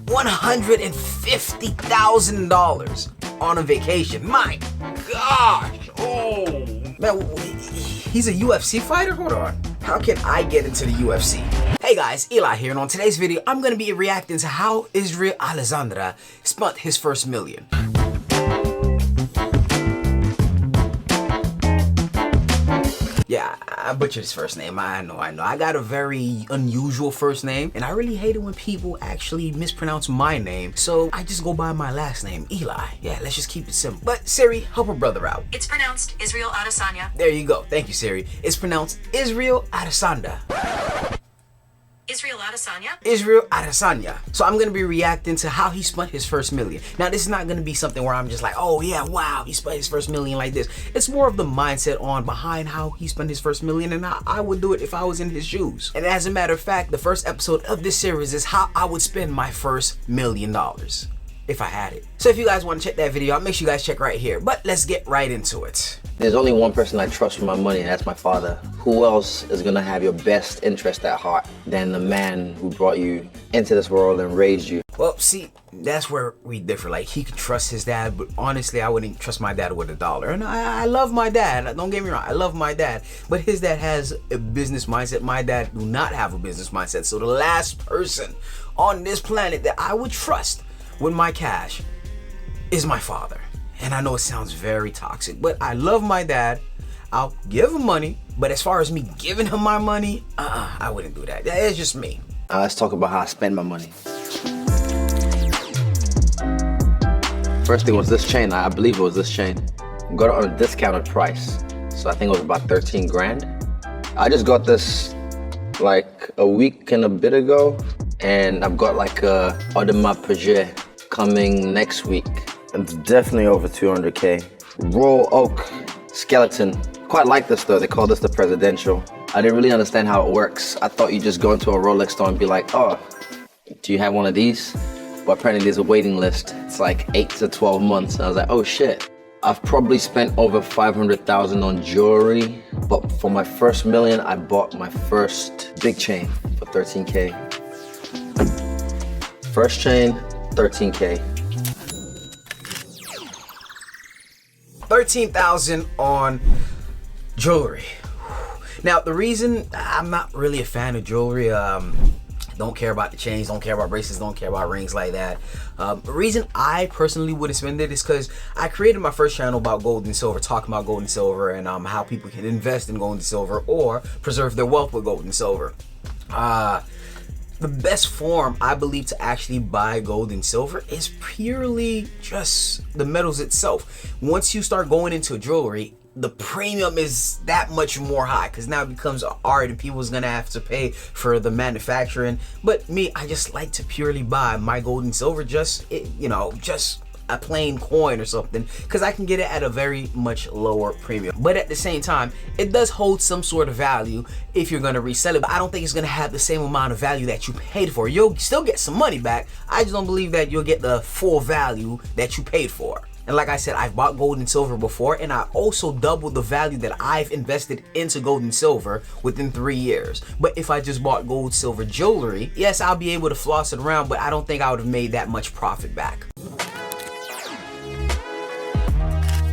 $150,000 on a vacation. My gosh. Oh, man, he's a UFC fighter? Hold on. How can I get into the UFC? Hey guys, Eli here, and on today's video, I'm gonna be reacting to how Israel Adesanya spent his first million. Yeah, I butchered his first name. I know. I got a very unusual first name, and I really hate it when people actually mispronounce my name. So I just go by my last name, Eli. Yeah, let's just keep it simple. But Siri, help a brother out. It's pronounced Israel Adesanya. There you go. Thank you, Siri. It's pronounced Israel Adesanya. Israel Adesanya? Israel Adesanya. So I'm gonna be reacting to how he spent his first million. Now this is not gonna be something where I'm just like, oh yeah, wow, he spent his first million like this. It's more of the mindset on behind how he spent his first million and how I would do it if I was in his shoes. And as a matter of fact, the first episode of this series is how I would spend my first $1 million. If I had it. So if you guys want to check that video out, make sure you guys check right here. But let's get right into it. There's only one person I trust with my money, and that's my father. Who else is gonna have your best interest at heart than the man who brought you into this world and raised you? Well, see, that's where we differ. Like, he could trust his dad, but honestly, I wouldn't trust my dad with $1. And I love my dad. Don't get me wrong, I love my dad. But his dad has a business mindset. My dad do not have a business mindset. So the last person on this planet that I would trust with my cash is my father. And I know it sounds very toxic, but I love my dad. I'll give him money, but as far as me giving him my money, I wouldn't do that. It's just me. Let's talk about how I spend my money. First thing was this chain. I believe it was this chain. Got it on a discounted price. So I think it was about 13 grand. I just got this like a week and a bit ago. And I've got like a Audemars Piguet coming next week. It's definitely over 200K. Raw oak skeleton. Quite like this though, they call this the presidential. I didn't really understand how it works. I thought you just go into a Rolex store and be like, oh, do you have one of these? But apparently there's a waiting list. It's like 8 to 12 months. And I was like, oh shit. I've probably spent over 500,000 on jewelry, but for my first million, I bought my first big chain for 13K. First chain, 13K. 13,000 on jewelry. Now the reason I'm not really a fan of jewelry, don't care about the chains, don't care about bracelets, don't care about rings like that. The reason I personally wouldn't spend it is because I created my first channel about gold and silver, talking about gold and silver and how people can invest in gold and silver or preserve their wealth with gold and silver. The best form, I believe, to actually buy gold and silver is purely just the metals itself. Once you start going into jewelry, the premium is that much more high because now it becomes art and people's gonna have to pay for the manufacturing. But me, I just like to purely buy my gold and silver, just a plain coin or something, because I can get it at a very much lower premium. But at the same time, it does hold some sort of value if you're gonna resell it. But I don't think it's gonna have the same amount of value that you paid for. You'll still get some money back. I just don't believe that you'll get the full value that you paid for. And like I said, I've bought gold and silver before, and I also doubled the value that I've invested into gold and silver within 3 years. But if I just bought gold, silver jewelry, yes, I'll be able to floss it around, but I don't think I would have made that much profit back.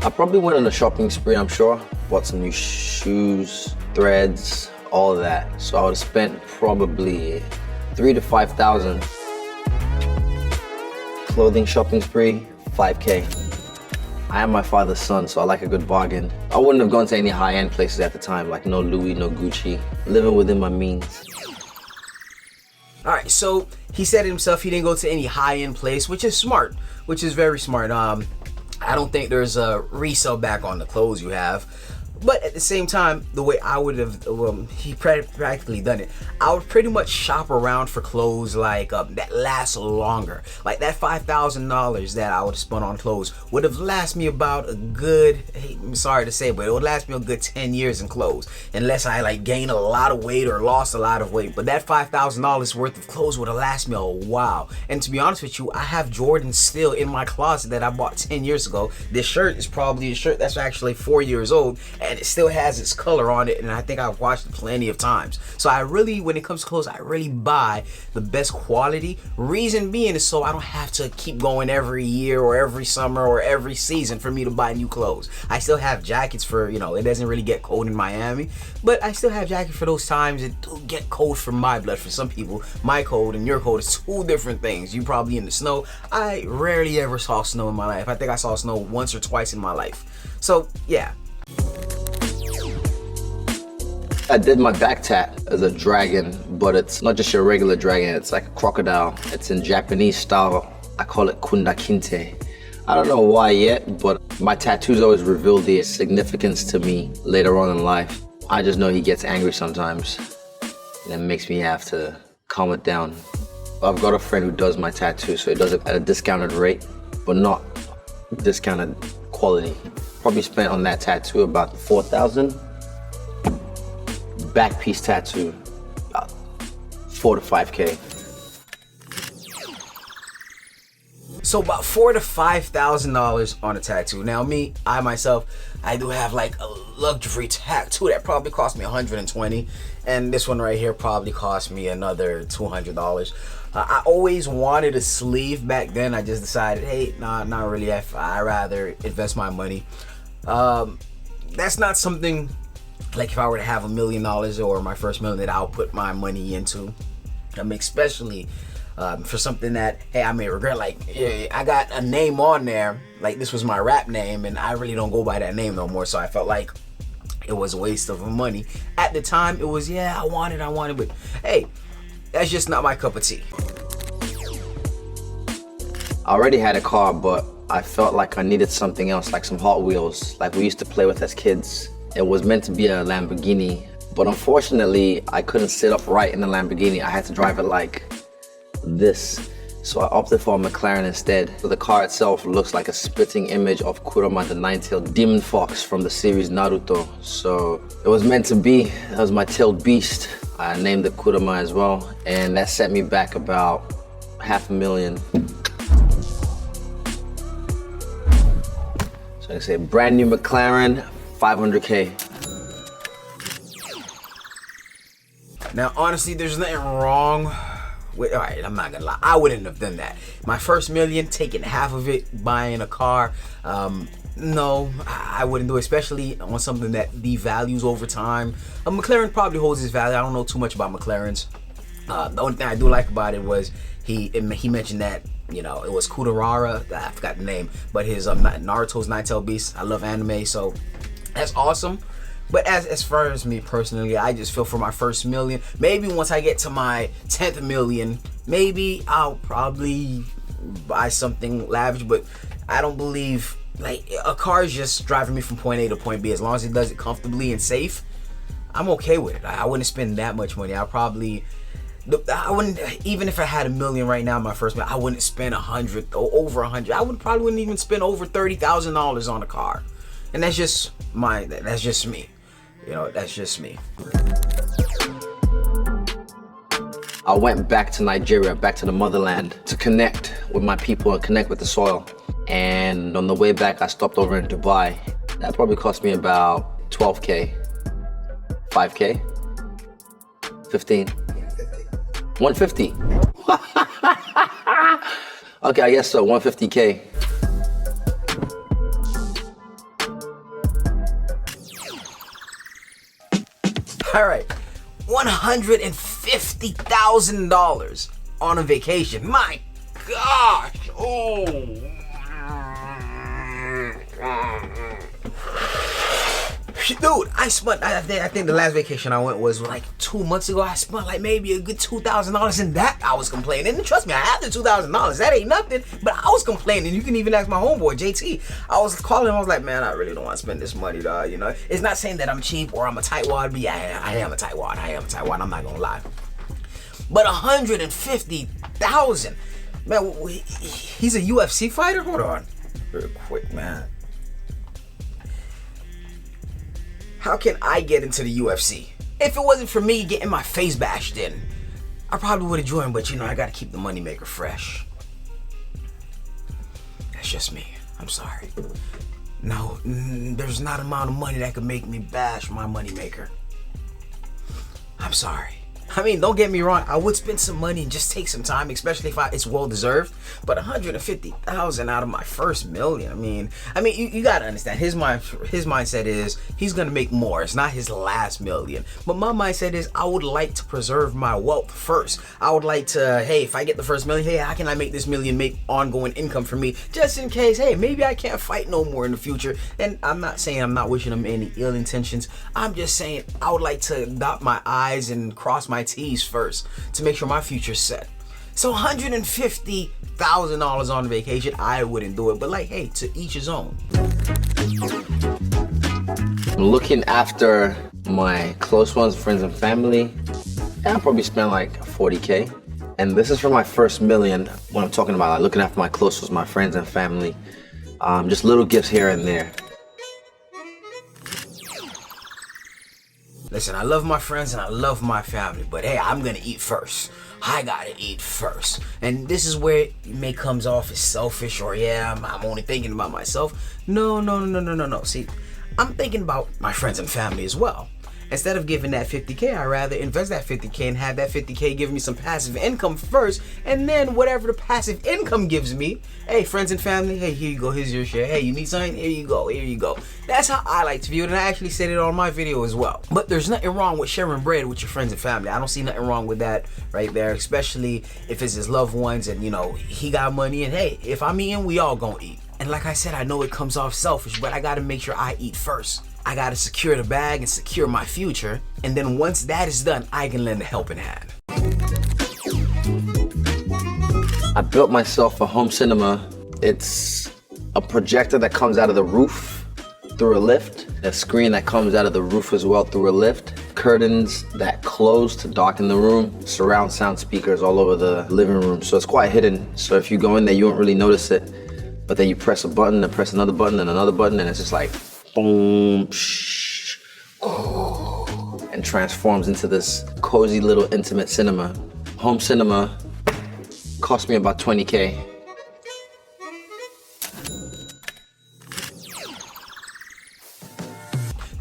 I probably went on a shopping spree, I'm sure. Bought some new shoes, threads, all of that. So I would have spent probably 3,000 to 5,000. Clothing shopping spree, 5K. I am my father's son, so I like a good bargain. I wouldn't have gone to any high-end places at the time, like no Louis, no Gucci. Living within my means. All right, so he said himself he didn't go to any high-end place, which is smart, which is very smart. I don't think there's a resale back on the clothes you have. But at the same time, the way I would have, he practically done it, I would pretty much shop around for clothes like that last longer. Like that $5,000 that I would have spent on clothes would have lasted me about a good, I'm sorry to say, but it would last me a good 10 years in clothes. Unless I like gained a lot of weight or lost a lot of weight. But that $5,000 worth of clothes would have lasted me a while. And to be honest with you, I have Jordans still in my closet that I bought 10 years ago. This shirt is probably a shirt that's actually 4 years old. and it still has its color on it, and I think I've watched it plenty of times. So I really, when it comes to clothes, I really buy the best quality. Reason being is so I don't have to keep going every year or every summer or every season for me to buy new clothes. I still have jackets for, you know, it doesn't really get cold in Miami, but I still have jackets for those times it do get cold for my blood. For some people, my cold and your cold is two different things. You probably in the snow. I rarely ever saw snow in my life. I think I saw snow once or twice in my life. So yeah. I did my back tat as a dragon, but it's not just your regular dragon, it's like a crocodile. It's in Japanese style. I call it kundakinte. I don't know why yet, but my tattoos always reveal the significance to me later on in life. I just know he gets angry sometimes, and it makes me have to calm it down. I've got a friend who does my tattoo, so he does it at a discounted rate, but not discounted quality. Probably spent on that tattoo about $4,000. Back piece tattoo, about $4 to $5K. So about $4,000 to $5,000 on a tattoo. Now me, I myself, I do have like a luxury tattoo that probably cost me $120, and this one right here probably cost me another $200. I always wanted a sleeve back then. I just decided, hey, nah, not really. I rather invest my money. That's not something like if I were to have $1 million or my first million that I'll put my money into. Especially for something that, hey, I may regret. Like, I got a name on there, like this was my rap name, and I really don't go by that name no more. So I felt like it was a waste of money. At the time, it was, yeah, I want it, but hey, that's just not my cup of tea. I already had a car, but I felt like I needed something else, like some Hot Wheels, like we used to play with as kids. It was meant to be a Lamborghini, but unfortunately, I couldn't sit upright in the Lamborghini. I had to drive it like this. So I opted for a McLaren instead. So the car itself looks like a spitting image of Kurama, the nine-tailed demon fox from the series Naruto. So it was meant to be. That was my tailed beast. I named it Kurama as well, and that set me back about $500,000. So I say brand new McLaren, $500K. Now, honestly, there's nothing wrong with, all right, I'm not gonna lie, I wouldn't have done that. My first million, taking half of it, buying a car, no, I wouldn't do it, especially on something that devalues over time. A McLaren probably holds its value. I don't know too much about McLarens. The only thing I do like about it was he mentioned that, you know, it was Kudarara, I forgot the name, but his Naruto's Nine-Tailed Beast. I love anime, so that's awesome. But as far as me personally, I just feel for my first million, maybe once I get to my 10th million, maybe I'll probably buy something lavish. But I don't believe, like, a car is just driving me from point A to point B. As long as it does it comfortably and safe, I'm okay with it. I wouldn't spend that much money. I wouldn't, even if I had $1 million right now, my first million, I wouldn't spend 100 or over 100. I probably wouldn't even spend over $30,000 on a car. And that's just me. You know, that's just me. I went back to Nigeria, back to the motherland, to connect with my people and connect with the soil. And on the way back, I stopped over in Dubai. That probably cost me about 12K, 5K, 15, 150. Okay, I guess so, 150K. All right, $150,000 on a vacation. My gosh! Oh. Dude, I think the last vacation I went was like 2 months ago. I spent like maybe a good $2,000, and that I was complaining. And trust me, I had the $2,000. That ain't nothing, but I was complaining. You can even ask my homeboy, JT. I was calling him, I was like, man, I really don't want to spend this money, dog. You know, it's not saying that I'm cheap or I'm a tightwad, but yeah, I am a tightwad. I'm not gonna lie. But $150,000, man. He's a UFC fighter. Hold on, real quick, man. How can I get into the UFC? If it wasn't for me getting my face bashed in, I probably would have joined, but you know, I gotta keep the moneymaker fresh. That's just me. I'm sorry. No, there's not an amount of money that could make me bash my moneymaker. I'm sorry. I mean, don't get me wrong, I would spend some money and just take some time, especially if it's well deserved. But 150,000 out of my first million. I mean, you gotta understand. His mindset is he's gonna make more. It's not his last million. But my mindset is I would like to preserve my wealth first. I would like to, hey, if I get the first million, hey, how can I make this million make ongoing income for me, just in case, hey, maybe I can't fight no more in the future. And I'm not saying I'm not wishing him any ill intentions. I'm just saying I would like to dot my I's and cross my T's first to make sure my future's set. So $150,000 on vacation, I wouldn't do it. But like, hey, to each his own. Looking after my close ones, friends and family, I'll probably spend like 40K. And this is for my first million. What I'm talking about, like looking after my close ones, my friends and family. Just little gifts here and there. Listen, I love my friends and I love my family, but hey, I'm gonna eat first. I gotta eat first. And this is where it may comes off as selfish or yeah, I'm only thinking about myself. No. See, I'm thinking about my friends and family as well. Instead of giving that 50K, I'd rather invest that 50K and have that 50K give me some passive income first, and then whatever the passive income gives me, hey, friends and family, hey, here you go, here's your share. Hey, you need something? Here you go. That's how I like to view it, and I actually said it on my video as well. But there's nothing wrong with sharing bread with your friends and family. I don't see nothing wrong with that right there, especially if it's his loved ones and, you know, he got money, and hey, if I'm eating, we all gonna eat. And like I said, I know it comes off selfish, but I gotta make sure I eat first. I gotta secure the bag and secure my future, and then once that is done, I can lend a helping hand. I built myself a home cinema. It's a projector that comes out of the roof through a lift, a screen that comes out of the roof as well through a lift, curtains that close to darken the room, surround sound speakers all over the living room. So it's quite hidden. So if you go in there, you won't really notice it. But then you press a button and press another button and another button, and it's just like boom, and transforms into this cozy little intimate cinema. Home cinema cost me about 20K.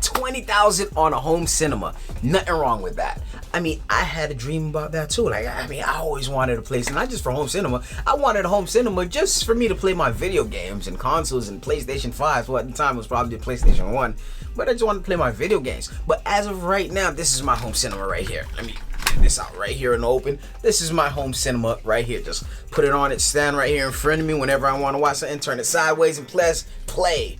$20,000 on a home cinema. Nothing wrong with that. I mean, I had a dream about that too. Like, I always wanted a place, and not just for home cinema. I wanted a home cinema just for me to play my video games and consoles and PlayStation 5. Well, at the time it was probably the PlayStation 1. But I just wanted to play my video games. But as of right now, this is my home cinema right here. Let me get this out right here in the open. This is my home cinema right here. Just put it on its stand right here in front of me whenever I want to watch something. Turn it sideways and press play.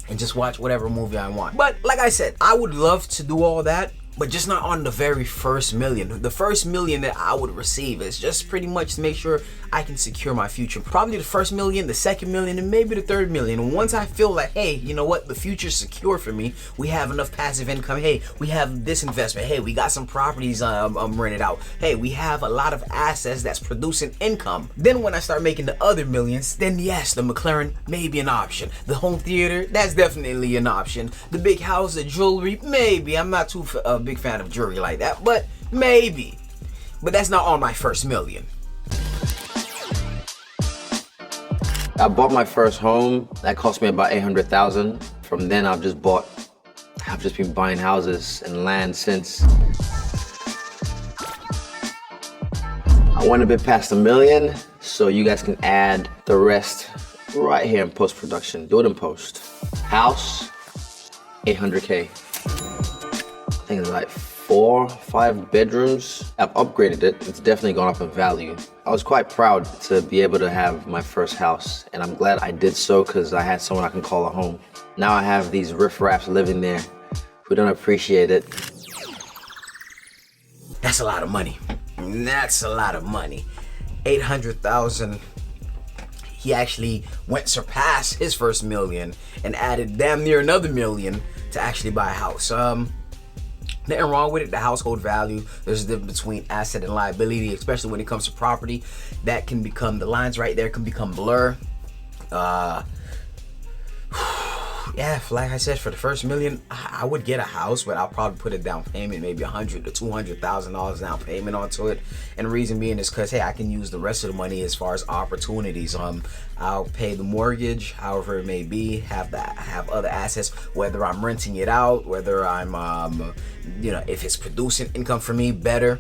And just watch whatever movie I want. But like I said, I would love to do all that, but just not on the very first million. The first million that I would receive is just pretty much to make sure I can secure my future. Probably the first million, the second million, and maybe the third million. And once I feel like, hey, you know what, the future's secure for me, we have enough passive income, hey, we have this investment, hey, we got some properties rented out, hey, we have a lot of assets that's producing income. Then when I start making the other millions, then yes, the McLaren may be an option. The home theater, that's definitely an option. The big house, the jewelry, maybe. I'm not too big fan of jewelry like that, but maybe. But that's not on my first million. I bought my first home. That cost me about 800,000. From then I've just been buying houses and land since. I went a bit past $1 million, so you guys can add the rest right here in post-production. Do it in post. House, 800K. I think it's like 4, 5 bedrooms. I've upgraded it. It's definitely gone up in value. I was quite proud to be able to have my first house, and I'm glad I did so because I had someone I can call a home. Now I have these riffraffs living there who don't appreciate it. That's a lot of money. That's a lot of money. 800,000. He actually surpassed his first million and added damn near another million to actually buy a house. Nothing wrong with it. The household value, there's a difference between asset and liability, especially when it comes to property. That can become, the lines right there can become blur. yeah, like I said, for the first $1 million, I would get a house, but I'll probably put a down payment, maybe $100,000 to $200,000 down payment onto it. And the reason being is because, hey, I can use the rest of the money as far as opportunities. I'll pay the mortgage, however it may be, have other assets, whether I'm renting it out, whether I'm, if it's producing income for me, better.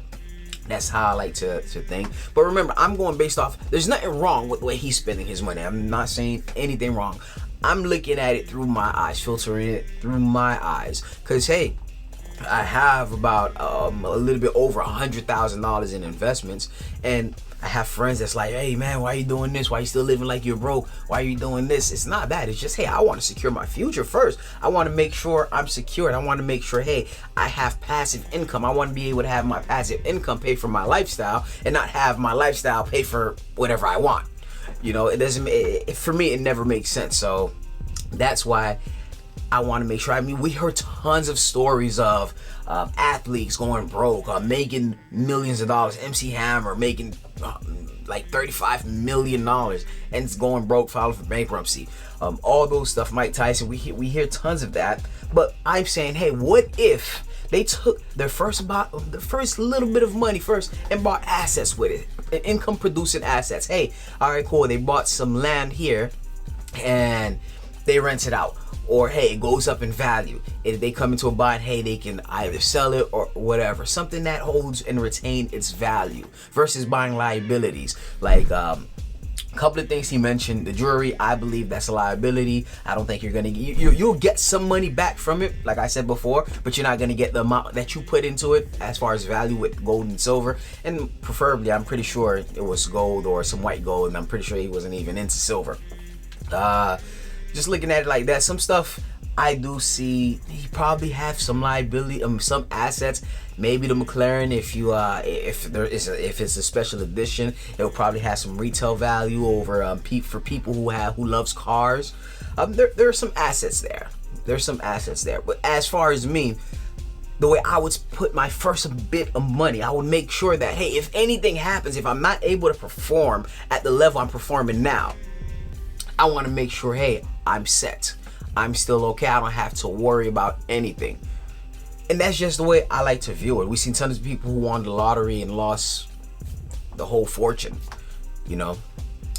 That's how I like to think. But remember, I'm going based off, there's nothing wrong with the way he's spending his money. I'm not saying anything wrong. I'm looking at it through my eyes, filtering it through my eyes. Because, hey, I have about a little bit over $100,000 in investments. And I have friends that's like, hey, man, why are you doing this? Why are you still living like you're broke? Why are you doing this? It's not that. It's just, hey, I want to secure my future first. I want to make sure I'm secured. I want to make sure, hey, I have passive income. I want to be able to have my passive income pay for my lifestyle and not have my lifestyle pay for whatever I want. It doesn't, for me, it never makes sense. So that's why I want to make sure. I mean, we heard tons of stories of athletes going broke, making millions of dollars. MC Hammer making like $35 million and it's going broke, filing for bankruptcy. All those stuff. Mike Tyson, we hear tons of that. But I'm saying, hey, what if they took the first little bit of money first and bought assets with it, income producing assets? Hey, all right, cool. They bought some land here and they rent it out, or hey, it goes up in value. If they come into a bind, hey, they can either sell it or whatever, something that holds and retain its value versus buying liabilities. Like couple of things he mentioned, the jewelry, I believe that's a liability. I don't think you're gonna you'll get some money back from it, like I said before, but you're not gonna get the amount that you put into it as far as value with gold and silver. And preferably, I'm pretty sure it was gold or some white gold, and I'm pretty sure he wasn't even into silver. Just looking at it like that, some stuff I do see he probably have some liability, some assets. Maybe the McLaren, if it's a special edition, it'll probably have some retail value over for people who loves cars. There are some assets there. There's some assets there. But as far as me, the way I would put my first bit of money, I would make sure that, hey, if anything happens, if I'm not able to perform at the level I'm performing now, I want to make sure, hey, I'm set. I'm still okay. I don't have to worry about anything. And that's just the way I like to view it. We've seen tons of people who won the lottery and lost the whole fortune,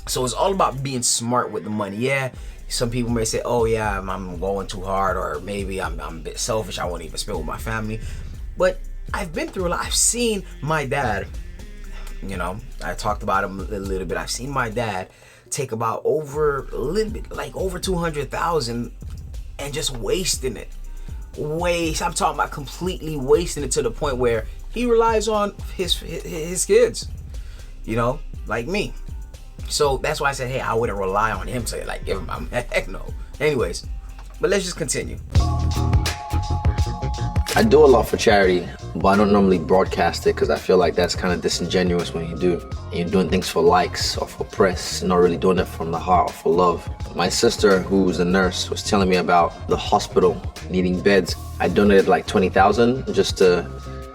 So it's all about being smart with the money. Yeah, some people may say, oh yeah, I'm going too hard, or maybe I'm a bit selfish. I won't even spend with my family. But I've been through a lot. I've seen my dad, I talked about him a little bit. I've seen my dad take about over 200,000 and just wasting it. I'm talking about completely wasting it to the point where he relies on his kids, like me. So that's why I said, hey, I wouldn't rely on him to give him heck no. Anyways, but let's just continue. I do a lot for charity, but I don't normally broadcast it because I feel like that's kind of disingenuous when you do. You're doing things for likes or for press, not really doing it from the heart or for love. My sister, who's a nurse, was telling me about the hospital needing beds. I donated like 20,000 just to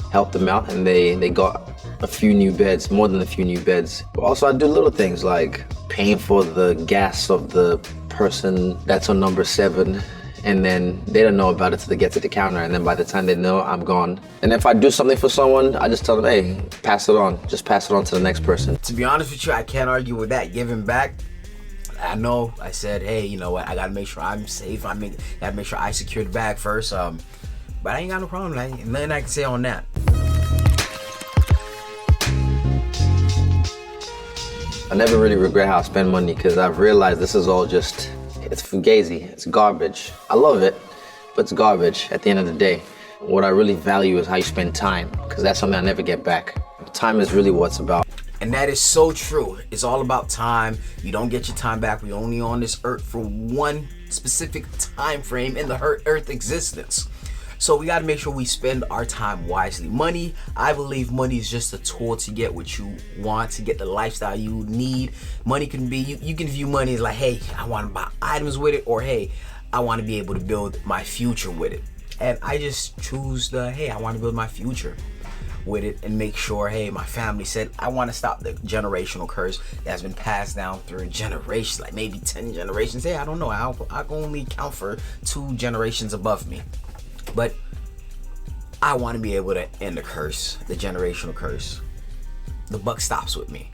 help them out, and they got a few new beds, more than a few new beds. But also I do little things like paying for the gas of the person that's on number 7. And then they don't know about it till they get to the counter. And then by the time they know, I'm gone. And if I do something for someone, I just tell them, hey, pass it on. Just pass it on to the next person. To be honest with you, I can't argue with that. Giving back, I know I said, hey, you know what? I got to make sure I'm safe. Got to make sure I secure the bag first. But I ain't got no problem. Nothing I can say on that. I never really regret how I spend money because I've realized this is all just... it's fugazi, it's garbage. I love it, but it's garbage at the end of the day. What I really value is how you spend time, because that's something I never get back. Time is really what it's about. And that is so true. It's all about time. You don't get your time back. We're only on this earth for one specific time frame in the earth existence. So we got to make sure we spend our time wisely. Money, I believe money is just a tool to get what you want, to get the lifestyle you need. Money can be, you can view money as like, hey, I want to buy items with it, or hey, I want to be able to build my future with it. And I just choose hey, I want to build my future. with it and make sure, hey, my family said, I want to stop the generational curse that's been passed down through generations, like maybe 10 generations. Hey, I don't know. I can only count for 2 generations above me. But I want to be able to end the curse, the generational curse. The buck stops with me.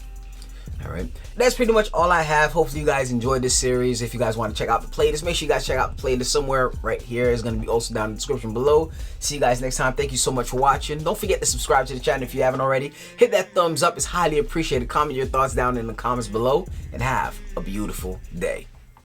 All right, that's pretty much all I have. Hopefully you guys enjoyed this series. If you guys want to check out the playlist, make sure you guys check out the playlist somewhere right here. It's going to be also down in the description below. See you guys next time. Thank you so much for watching. Don't forget to subscribe to the channel if you haven't already. Hit that thumbs up. It's highly appreciated. Comment your thoughts down in the comments below and have a beautiful day.